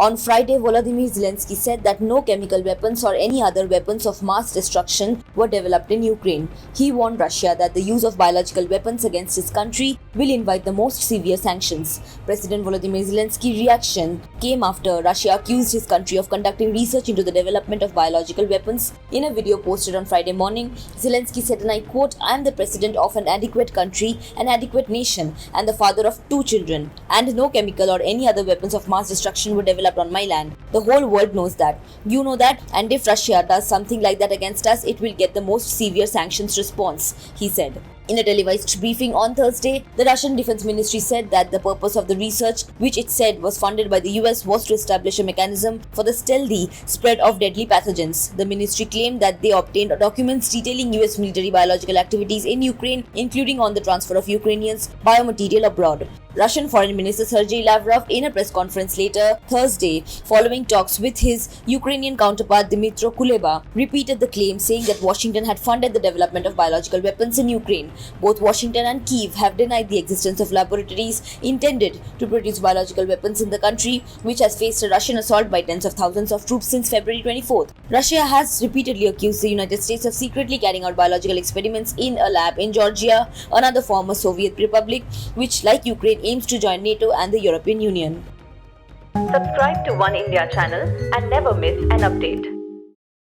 On Friday, Volodymyr Zelensky said that no chemical weapons or any other weapons of mass destruction were developed in Ukraine. He warned Russia that the use of biological weapons against his country will invite the most severe sanctions. President Volodymyr Zelensky's reaction came after Russia accused his country of conducting research into the development of biological weapons. In a video posted on Friday morning, Zelensky said, and I quote, "I am the president of an adequate country, an adequate nation, and the father of 2 children, and no chemical or any other weapons of mass destruction were developed on my land. The whole world knows that. You know that, and if Russia does something like that against us, it will get the most severe sanctions response," he said. In a televised briefing on Thursday, the Russian Defense Ministry said that the purpose of the research, which it said was funded by the US, was to establish a mechanism for the stealthy spread of deadly pathogens. The ministry claimed that they obtained documents detailing US military biological activities in Ukraine, including on the transfer of Ukrainians' biomaterial abroad. Russian Foreign Minister Sergei Lavrov, in a press conference later Thursday, following talks with his Ukrainian counterpart Dmytro Kuleba, repeated the claim, saying that Washington had funded the development of biological weapons in Ukraine. Both Washington and Kyiv have denied the existence of laboratories intended to produce biological weapons in the country, which has faced a Russian assault by tens of thousands of troops since February 24th. Russia has repeatedly accused the United States of secretly carrying out biological experiments in a lab in Georgia, another former Soviet republic, which, like Ukraine, aims to join NATO and the European Union. Subscribe to One India channel and never miss an update.